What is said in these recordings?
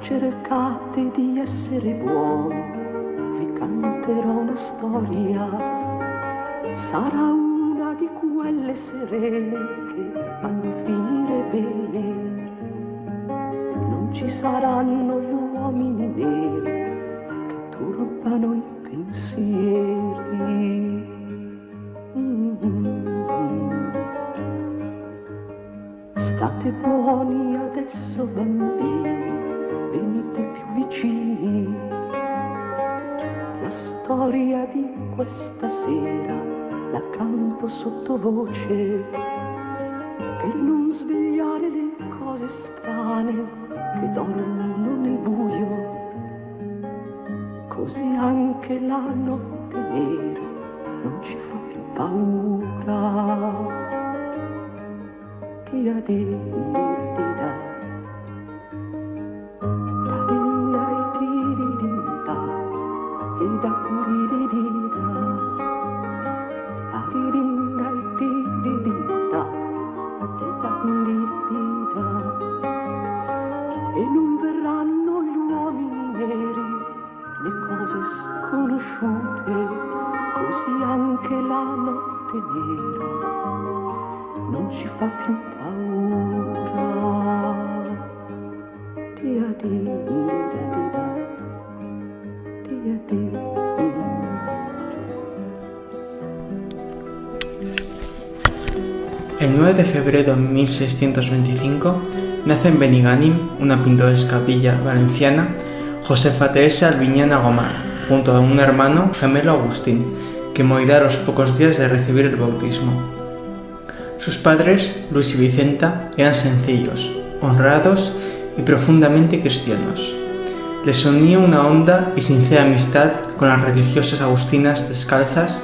cercate di essere buoni, vi canterò una storia, sarà una di quelle serene che vanno a finire bene. Non ci saranno gli uomini neri che turbano i pensieri. State buoni adesso bambini, venite più vicini. La storia di questa sera la canto sottovoce per non svegliare le cose strane che dormono nel buio. Così anche la notte nera non ci fa più paura. Dia di da. E non verranno gli uomini neri, le cose sconosciute, così anche la notte nera non ci fa più paura. Dia di da di da, dia di. El 9 de febrero de 1625 nace en Benigànim, una pintoresca villa valenciana, Josefa Teresa Albiñana Gomar, junto a un hermano gemelo Agustín, que morirá a los pocos días de recibir el bautismo. Sus padres, Luis y Vicenta, eran sencillos, honrados y profundamente cristianos. Les unía una honda y sincera amistad con las religiosas agustinas descalzas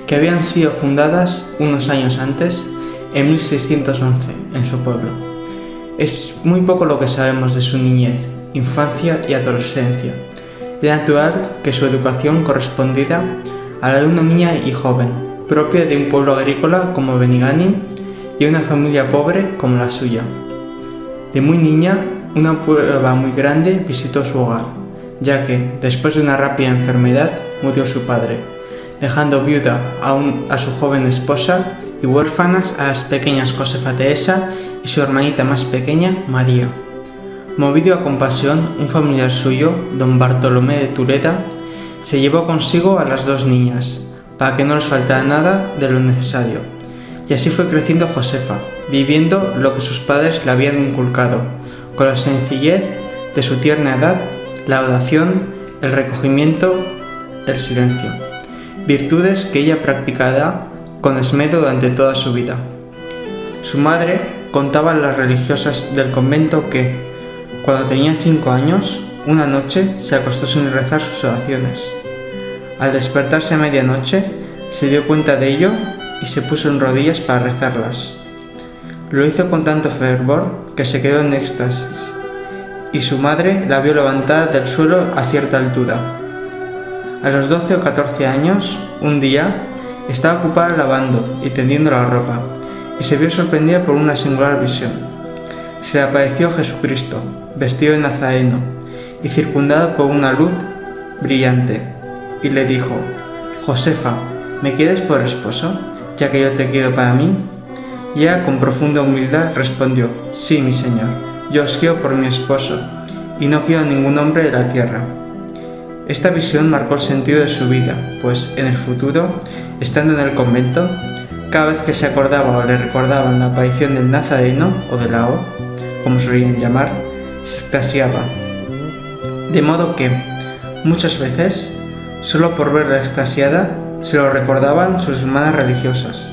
que habían sido fundadas unos años antes, en 1611, en su pueblo. Es muy poco lo que sabemos de su niñez, infancia y adolescencia. Era natural que su educación correspondiera a la de una niña y joven, propia de un pueblo agrícola como Benigànim y una familia pobre como la suya. De muy niña, una prueba muy grande visitó su hogar, ya que, después de una rápida enfermedad, murió su padre, dejando viuda a su joven esposa y huérfanas a las pequeñas Josefa Teresa y su hermanita más pequeña, María. Movido a compasión, un familiar suyo, don Bartolomé de Tureda, se llevó consigo a las dos niñas, para que no les faltara nada de lo necesario. Y así fue creciendo Josefa, viviendo lo que sus padres le habían inculcado, con la sencillez de su tierna edad, la oración, el recogimiento, el silencio, virtudes que ella practicará con esmero durante toda su vida. Su madre contaba a las religiosas del convento que, cuando tenía 5 años, una noche se acostó sin rezar sus oraciones. Al despertarse a medianoche, se dio cuenta de ello y se puso en rodillas para rezarlas. Lo hizo con tanto fervor que se quedó en éxtasis, y su madre la vio levantada del suelo a cierta altura. A los 12 o 14 años, un día, estaba ocupada lavando y tendiendo la ropa, y se vio sorprendida por una singular visión. Se le apareció Jesucristo, vestido de nazareno, y circundado por una luz brillante, y le dijo: «Josefa, ¿me quieres por esposo, ya que yo te quiero para mí?» Y ella, con profunda humildad, respondió: «Sí, mi señor, yo os quiero por mi esposo, y no quiero a ningún hombre de la tierra». Esta visión marcó el sentido de su vida, pues en el futuro, estando en el convento, cada vez que se acordaba o le recordaban la aparición del Nazareno o de la O, como solían llamar, se extasiaba. De modo que, muchas veces, solo por verla extasiada, se lo recordaban sus hermanas religiosas.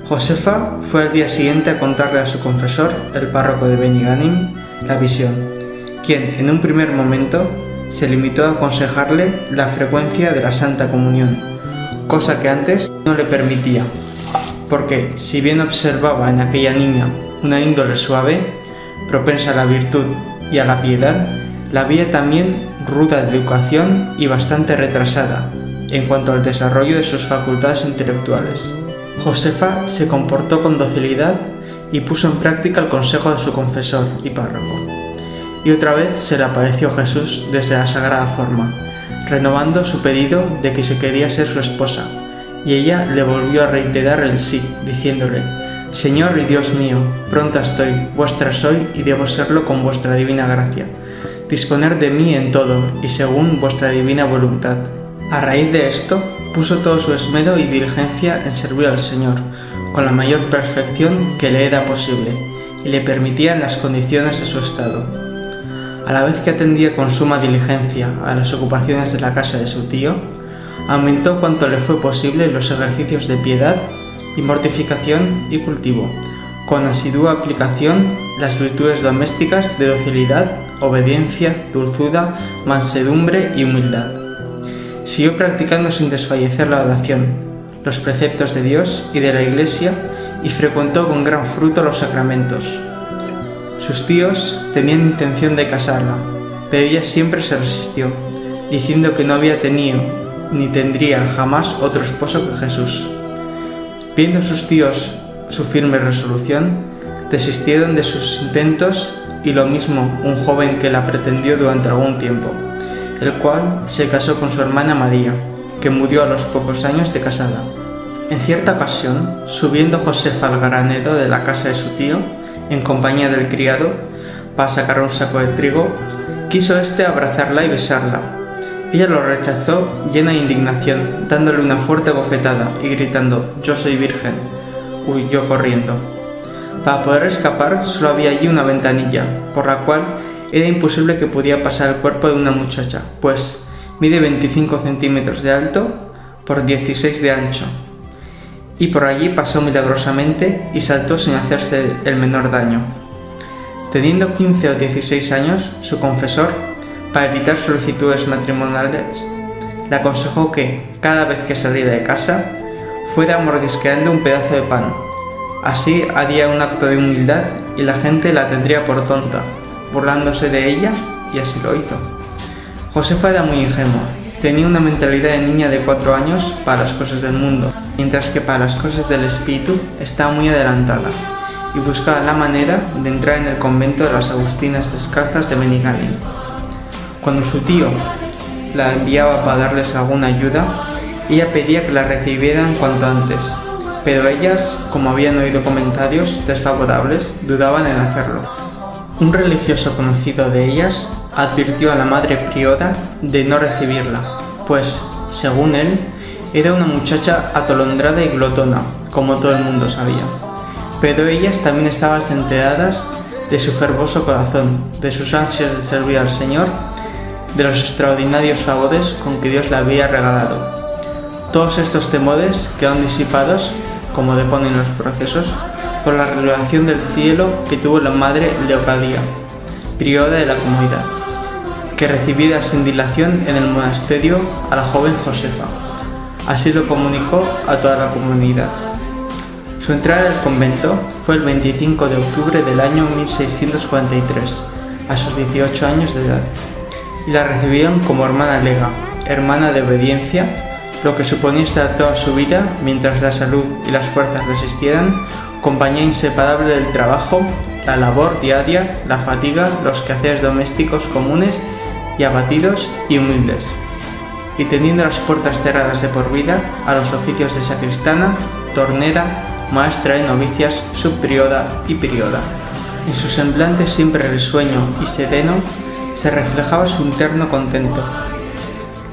Josefa fue al día siguiente a contarle a su confesor, el párroco de Benigànim, la visión, quien, en un primer momento, se limitó a aconsejarle la frecuencia de la Santa Comunión, cosa que antes no le permitía, porque si bien observaba en aquella niña una índole suave, propensa a la virtud y a la piedad, la veía también ruda de educación y bastante retrasada en cuanto al desarrollo de sus facultades intelectuales. Josefa se comportó con docilidad y puso en práctica el consejo de su confesor y párroco. y otra vez se le apareció Jesús desde la sagrada forma, renovando su pedido de que se quería ser su esposa, y ella le volvió a reiterar el sí, diciéndole: Señor y Dios mío, pronta estoy, vuestra soy y debo serlo con vuestra divina gracia. Disponer de mí en todo y según vuestra divina voluntad. A raíz de esto, puso todo su esmero y diligencia en servir al Señor, con la mayor perfección que le era posible, y le permitían las condiciones de su estado. A la vez que atendía con suma diligencia a las ocupaciones de la casa de su tío, aumentó cuanto le fue posible los ejercicios de piedad y mortificación y cultivo, con asidua aplicación las virtudes domésticas de docilidad, obediencia, dulzura, mansedumbre y humildad. Siguió practicando sin desfallecer la oración, los preceptos de Dios y de la Iglesia, y frecuentó con gran fruto los sacramentos. Sus tíos tenían intención de casarla, pero ella siempre se resistió, diciendo que no había tenido ni tendría jamás otro esposo que Jesús. Viendo sus tíos su firme resolución, desistieron de sus intentos, y lo mismo un joven que la pretendió durante algún tiempo, el cual se casó con su hermana María, que murió a los pocos años de casada. En cierta ocasión, subiendo Josefa al granero de la casa de su tío, en compañía del criado, para sacar un saco de trigo, quiso éste abrazarla y besarla. Ella lo rechazó llena de indignación, dándole una fuerte bofetada y gritando: «Yo soy virgen», huyó corriendo. Para poder escapar solo había allí una ventanilla, por la cual era imposible que pudiera pasar el cuerpo de una muchacha, pues mide 25 centímetros de alto por 16 de ancho, y por allí pasó milagrosamente y saltó sin hacerse el menor daño. Teniendo 15 o 16 años, su confesor, para evitar solicitudes matrimoniales, le aconsejó que, cada vez que saliera de casa, fuera mordisqueando un pedazo de pan. Así haría un acto de humildad y la gente la tendría por tonta, burlándose de ella, y así lo hizo. Josefa era muy ingenua, tenía una mentalidad de niña de 4 años para las cosas del mundo, mientras que para las cosas del espíritu estaba muy adelantada, y buscaba la manera de entrar en el convento de las Agustinas Descalzas de Benigànim. Cuando su tío la enviaba para darles alguna ayuda, ella pedía que la recibieran cuanto antes, pero ellas, como habían oído comentarios desfavorables, dudaban en hacerlo. Un religioso conocido de ellas advirtió a la madre priora de no recibirla, pues, según él, era una muchacha atolondrada y glotona, como todo el mundo sabía. Pero ellas también estaban enteradas de su fervoroso corazón, de sus ansias de servir al Señor, de los extraordinarios favores con que Dios le había regalado. Todos estos temores quedaron disipados, como deponen los procesos, por la revelación del cielo que tuvo la madre Leocadia, priora de la comunidad, que recibida sin dilación en el monasterio a la joven Josefa. Así lo comunicó a toda la comunidad. Su entrada al convento fue el 25 de octubre del año 1643, a sus 18 años de edad, y la recibieron como hermana lega, hermana de obediencia, lo que suponía estar toda su vida, mientras la salud y las fuerzas resistieran, compañía inseparable del trabajo, la labor diaria, la fatiga, los quehaceres domésticos comunes y abatidos y humildes, y teniendo las puertas cerradas de por vida a los oficios de sacristana, tornera, maestra de novicias, subpriora y priora. En su semblante siempre risueño y sereno se reflejaba su interno contento.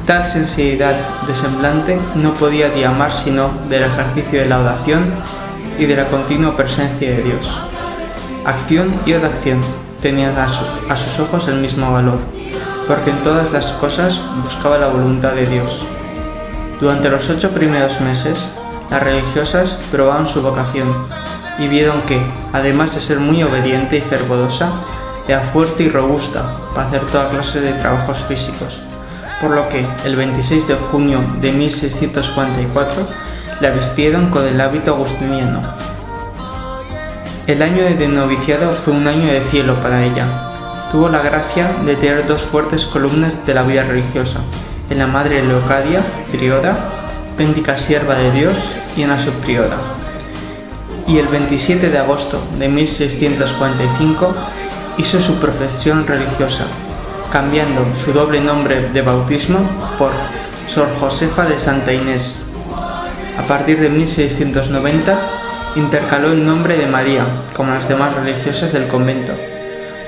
Tal sensibilidad de semblante no podía diamar sino del ejercicio de la oración y de la continua presencia de Dios. Acción y oración tenían a sus ojos el mismo valor, porque en todas las cosas buscaba la voluntad de Dios. Durante los 8 primeros meses, las religiosas probaron su vocación y vieron que, además de ser muy obediente y fervorosa, era fuerte y robusta para hacer toda clase de trabajos físicos, por lo que el 26 de junio de 1644 la vistieron con el hábito agustiniano. El año de noviciado fue un año de cielo para ella. Tuvo la gracia de tener 2 fuertes columnas de la vida religiosa, en la madre Leocadia, priora, auténtica sierva de Dios, y en la subpriora. Y el 27 de agosto de 1645 hizo su profesión religiosa, cambiando su doble nombre de bautismo por Sor Josefa de Santa Inés. A partir de 1690, intercaló el nombre de María, como las demás religiosas del convento,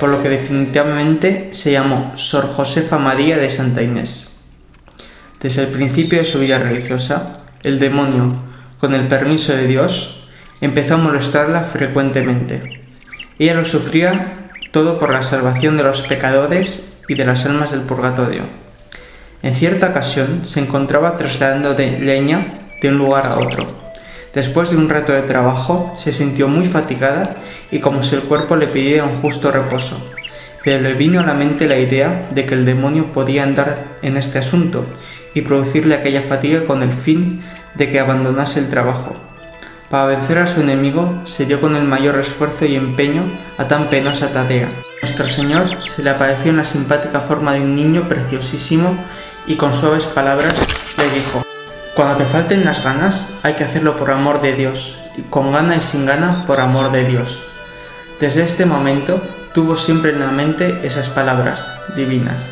por lo que definitivamente se llamó Sor Josefa María de Santa Inés. Desde el principio de su vida religiosa, el demonio, con el permiso de Dios, empezó a molestarla frecuentemente. Ella lo sufría todo por la salvación de los pecadores y de las almas del purgatorio. En cierta ocasión se encontraba trasladando leña de un lugar a otro. Después de un rato de trabajo, se sintió muy fatigada y como si el cuerpo le pidiera un justo reposo. Pero le vino a la mente la idea de que el demonio podía andar en este asunto y producirle aquella fatiga con el fin de que abandonase el trabajo. Para vencer a su enemigo, se dio con el mayor esfuerzo y empeño a tan penosa tarea. Nuestro Señor se le apareció en la simpática forma de un niño preciosísimo y con suaves palabras le dijo: cuando te falten las ganas, hay que hacerlo por amor de Dios, y con gana y sin gana por amor de Dios. Desde este momento tuvo siempre en la mente esas palabras divinas,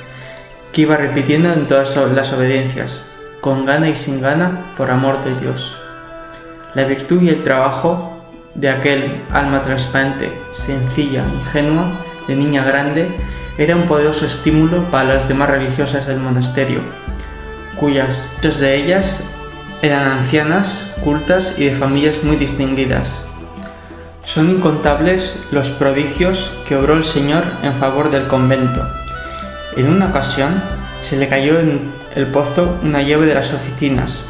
que iba repitiendo en todas las obediencias: con gana y sin gana por amor de Dios. La virtud y el trabajo de aquel alma transparente, sencilla, ingenua, de niña grande, era un poderoso estímulo para las demás religiosas del monasterio, cuyas muchas de ellas eran ancianas, cultas y de familias muy distinguidas. Son incontables los prodigios que obró el Señor en favor del convento. En una ocasión se le cayó en el pozo una llave de las oficinas.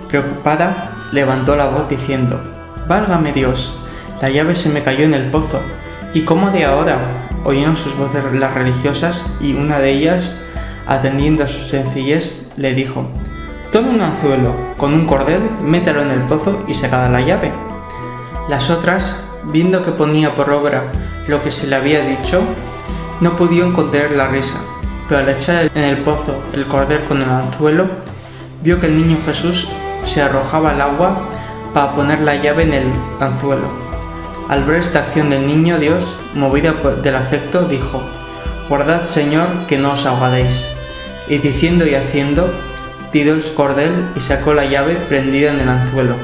Preocupada, levantó la voz diciendo: «¡Válgame Dios! La llave se me cayó en el pozo. ¿Y cómo de ahora?». Oyeron sus voces las religiosas y una de ellas, atendiendo a su sencillez, le dijo: «Toma un anzuelo con un cordel, métalo en el pozo y sacad la llave». Las otras, viendo que ponía por obra lo que se le había dicho, no pudieron contener la risa, pero al echar en el pozo el cordel con el anzuelo, vio que el niño Jesús se arrojaba al agua para poner la llave en el anzuelo. Al ver esta acción del niño, Dios, movida del afecto, dijo: «Guardad, Señor, que no os ahogadéis». Y diciendo y haciendo, tiró el cordel y sacó la llave prendida en el anzuelo.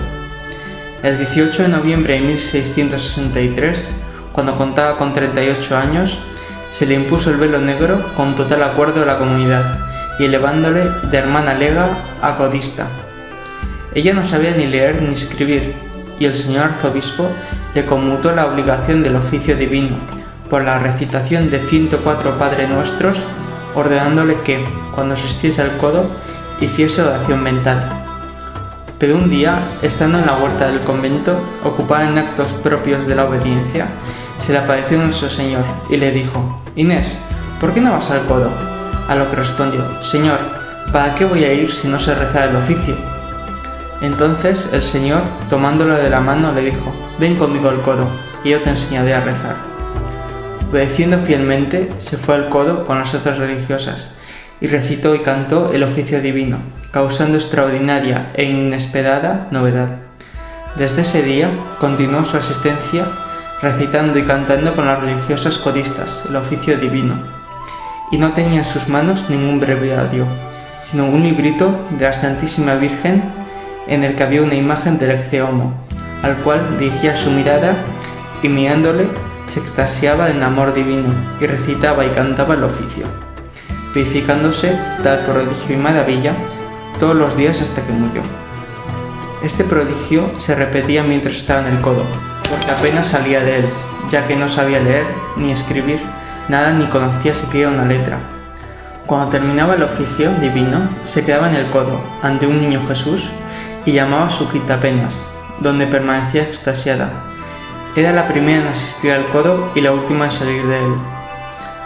El 18 de noviembre de 1663, cuando contaba con 38 años, se le impuso el velo negro con total acuerdo de la comunidad y elevándole de hermana lega a codista. Ella no sabía ni leer ni escribir, y el señor arzobispo le conmutó la obligación del oficio divino por la recitación de 104 Padre Nuestros, ordenándole que, cuando asistiese al codo, hiciese oración mental. Pero un día, estando en la huerta del convento, ocupada en actos propios de la obediencia, se le apareció nuestro Señor y le dijo: «Inés, ¿por qué no vas al codo?». A lo que respondió: «Señor, ¿para qué voy a ir si no sé rezar el oficio?». Entonces el Señor, tomándola de la mano, le dijo: «Ven conmigo al codo, y yo te enseñaré a rezar». Obedeciendo fielmente, se fue al codo con las otras religiosas, y recitó y cantó el oficio divino, causando extraordinaria e inesperada novedad. Desde ese día continuó su asistencia, recitando y cantando con las religiosas codistas el oficio divino, y no tenía en sus manos ningún breviario, sino un librito de la Santísima Virgen en el que había una imagen del Ecce Homo, al cual dirigía su mirada y mirándole se extasiaba en amor divino y recitaba y cantaba el oficio, verificándose tal prodigio y maravilla todos los días hasta que murió. Este prodigio se repetía mientras estaba en el codo, porque apenas salía de él, ya que no sabía leer ni escribir nada ni conocía siquiera una letra. Cuando terminaba el oficio divino, se quedaba en el codo ante un niño Jesús y llamaba a su quitapenas, donde permanecía extasiada. Era la primera en asistir al codo y la última en salir de él.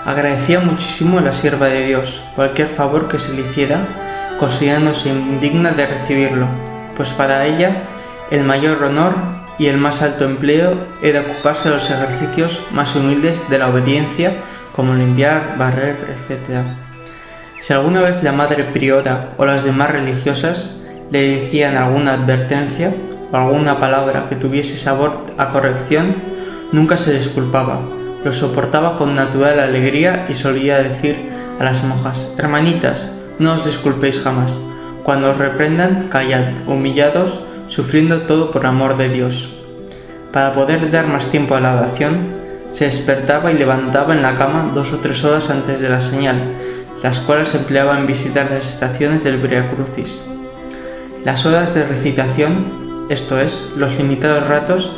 Agradecía muchísimo a la sierva de Dios cualquier favor que se le hiciera, considerándose indigna de recibirlo, pues para ella el mayor honor y el más alto empleo era ocuparse de los ejercicios más humildes de la obediencia, como limpiar, barrer, etc. Si alguna vez la madre priora o las demás religiosas le decían alguna advertencia o alguna palabra que tuviese sabor a corrección, nunca se disculpaba, Lo soportaba con natural alegría y solía decir a las monjas: hermanitas, no os disculpéis jamás. Cuando os reprendan, callad, humillados, sufriendo todo por amor de Dios. Para poder dar más tiempo a la oración, se despertaba y levantaba en la cama 2 o 3 horas antes de la señal, las cuales empleaba en visitar las estaciones del Via Crucis. Las horas de recitación, esto es, los limitados ratos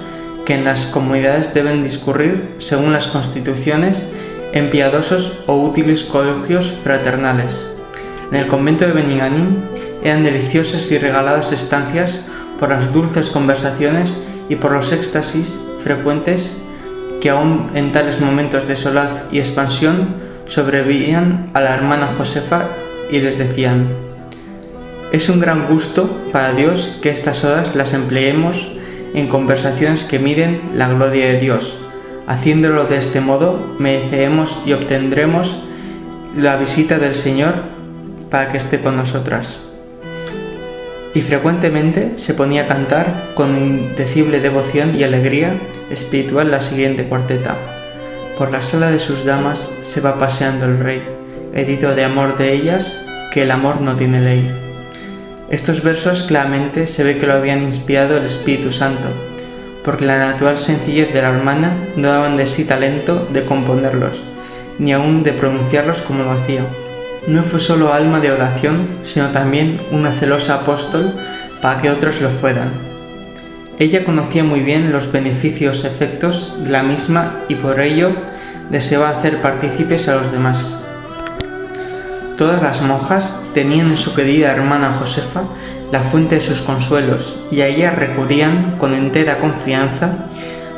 que en las comunidades deben discurrir según las constituciones en piadosos o útiles colegios fraternales. En el convento de Beniganim eran deliciosas y regaladas estancias por las dulces conversaciones y por los éxtasis frecuentes que aún en tales momentos de solaz y expansión sobrevivían a la hermana Josefa y les decían: es un gran gusto para Dios que estas horas las empleemos en conversaciones que miden la gloria de Dios. Haciéndolo de este modo, mereceremos y obtendremos la visita del Señor para que esté con nosotras. Y frecuentemente se ponía a cantar con indecible devoción y alegría espiritual la siguiente cuarteta: por la sala de sus damas se va paseando el rey, herido de amor de ellas, que el amor no tiene ley. Estos versos claramente se ve que lo habían inspirado el Espíritu Santo, porque la natural sencillez de la hermana no daban de sí talento de componerlos, ni aun de pronunciarlos como lo hacía. No fue solo alma de oración, sino también una celosa apóstol para que otros lo fueran. Ella conocía muy bien los beneficios efectos de la misma y por ello deseaba hacer partícipes a los demás. Todas las monjas tenían en su querida hermana Josefa la fuente de sus consuelos y a ella recurrían con entera confianza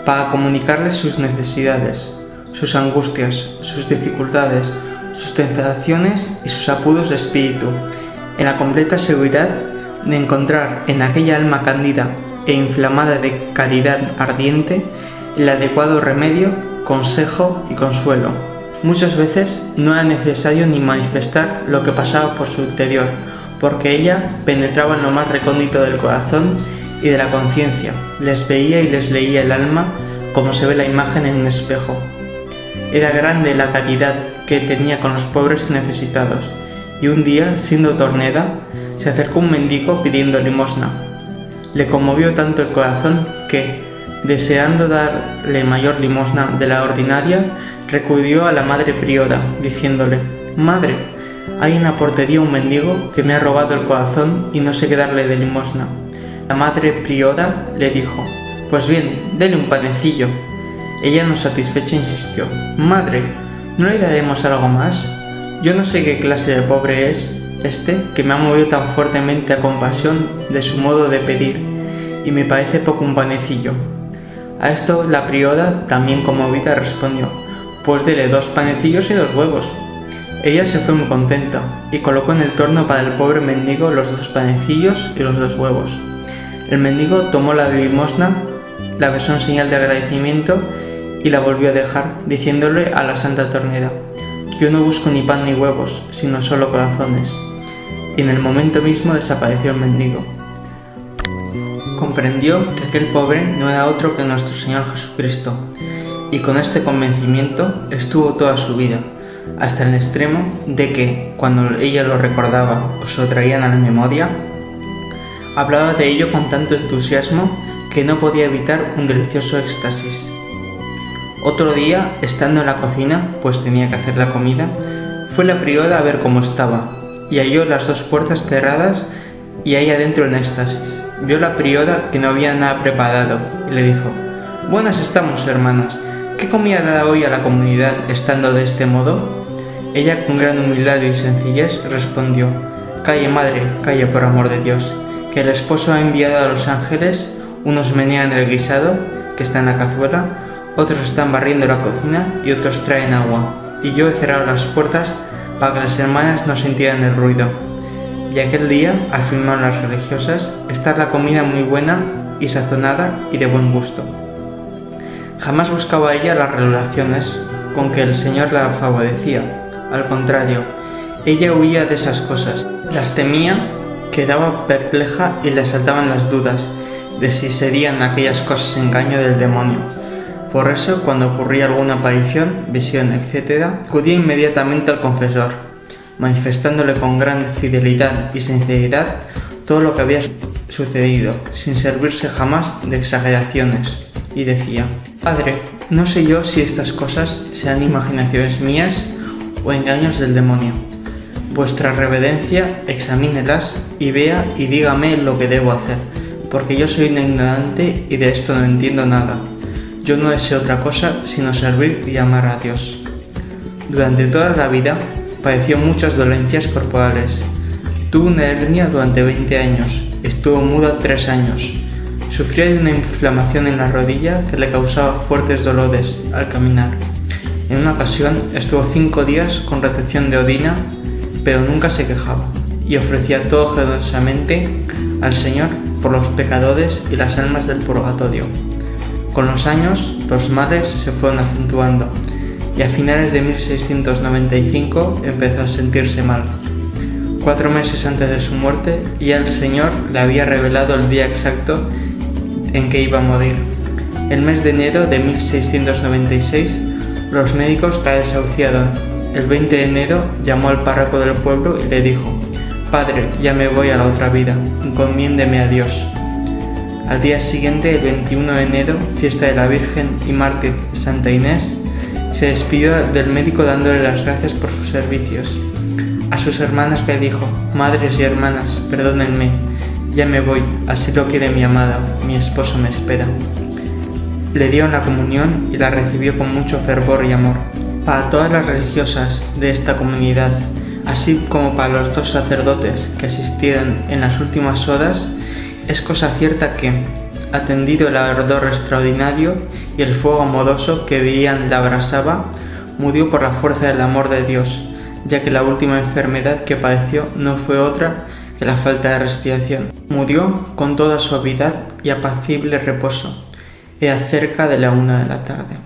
para comunicarles sus necesidades, sus angustias, sus dificultades, sus tentaciones y sus apuros de espíritu, en la completa seguridad de encontrar en aquella alma cándida e inflamada de caridad ardiente el adecuado remedio, consejo y consuelo. Muchas veces no era necesario ni manifestar lo que pasaba por su interior, porque ella penetraba en lo más recóndito del corazón y de la conciencia, les veía y les leía el alma como se ve la imagen en un espejo. Era grande la caridad que tenía con los pobres y necesitados, y un día, siendo torneda, se acercó un mendigo pidiendo limosna. Le conmovió tanto el corazón que, deseando darle mayor limosna de la ordinaria, recurrió a la madre priora, diciéndole: «Madre, hay en la portería un mendigo que me ha robado el corazón y no sé qué darle de limosna». La madre priora le dijo: «Pues bien, dele un panecillo». Ella, no satisfecha, insistió: «Madre, ¿no le daremos algo más? Yo no sé qué clase de pobre es este que me ha movido tan fuertemente a compasión de su modo de pedir, y me parece poco un panecillo». A esto la priora, también conmovida, respondió: «Pues dele 2 panecillos y 2 huevos». Ella se fue muy contenta y colocó en el torno para el pobre mendigo los 2 panecillos y los 2 huevos. El mendigo tomó la limosna, la besó en señal de agradecimiento y la volvió a dejar, diciéndole a la santa tornera: «Yo no busco ni pan ni huevos, sino solo corazones». Y en el momento mismo desapareció el mendigo. Comprendió que aquel pobre no era otro que nuestro Señor Jesucristo, y con este convencimiento estuvo toda su vida, hasta el extremo de que, cuando ella lo recordaba o se lo traían a la memoria, hablaba de ello con tanto entusiasmo que no podía evitar un delicioso éxtasis. Otro día, estando en la cocina, pues tenía que hacer la comida, fue la priora a ver cómo estaba, y halló las 2 puertas cerradas y ahí adentro en éxtasis. Vio la priora que no había nada preparado y le dijo: «Buenas estamos, hermanas. ¿Qué comida dará hoy a la comunidad estando de este modo?». Ella, con gran humildad y sencillez, respondió: «Calle, madre, calle, por amor de Dios, que el esposo ha enviado a los ángeles, unos menean el guisado, que está en la cazuela, otros están barriendo la cocina y otros traen agua, y yo he cerrado las puertas para que las hermanas no sintieran el ruido». Y aquel día, afirmaron las religiosas, está la comida muy buena y sazonada y de buen gusto. Jamás buscaba ella las relaciones con que el Señor la favorecía. Al contrario, ella huía de esas cosas, las temía, quedaba perpleja y le asaltaban las dudas de si serían aquellas cosas engaño del demonio. Por eso, cuando ocurría alguna aparición, visión, etc., acudía inmediatamente al confesor, manifestándole con gran fidelidad y sinceridad todo lo que había sucedido, sin servirse jamás de exageraciones, y decía: «Padre, no sé yo si estas cosas sean imaginaciones mías o engaños del demonio. Vuestra reverencia examínelas y vea y dígame lo que debo hacer, porque yo soy un ignorante y de esto no entiendo nada. Yo no deseo otra cosa sino servir y amar a Dios». Durante toda la vida padeció muchas dolencias corporales. Tuvo una hernia durante 20 años, estuvo muda 3 años. Sufría de una inflamación en la rodilla que le causaba fuertes dolores al caminar. En una ocasión estuvo 5 días con retención de orina, pero nunca se quejaba y ofrecía todo generosamente al Señor por los pecadores y las almas del purgatorio. Con los años, los males se fueron acentuando y a finales de 1695 empezó a sentirse mal. 4 meses antes de su muerte, ya el Señor le había revelado el día exacto en que iba a morir. El mes de enero de 1696, los médicos la desahuciaron. El 20 de enero llamó al párroco del pueblo y le dijo: «Padre, ya me voy a la otra vida, encomiéndeme a Dios». Al día siguiente, el 21 de enero, fiesta de la Virgen y mártir Santa Inés, se despidió del médico dándole las gracias por sus servicios. A sus hermanas le dijo: «Madres y hermanas, perdónenme, ya me voy, así lo quiere mi amada, mi esposo me espera». Le dieron la comunión y la recibió con mucho fervor y amor. Para todas las religiosas de esta comunidad, así como para los 2 sacerdotes que asistieron en las últimas horas, es cosa cierta que, atendido el ardor extraordinario y el fuego amoroso que veían la abrasaba, murió por la fuerza del amor de Dios, ya que la última enfermedad que padeció no fue otra que la falta de respiración. Murió con toda suavidad y apacible reposo. Era cerca de la 1 de la tarde.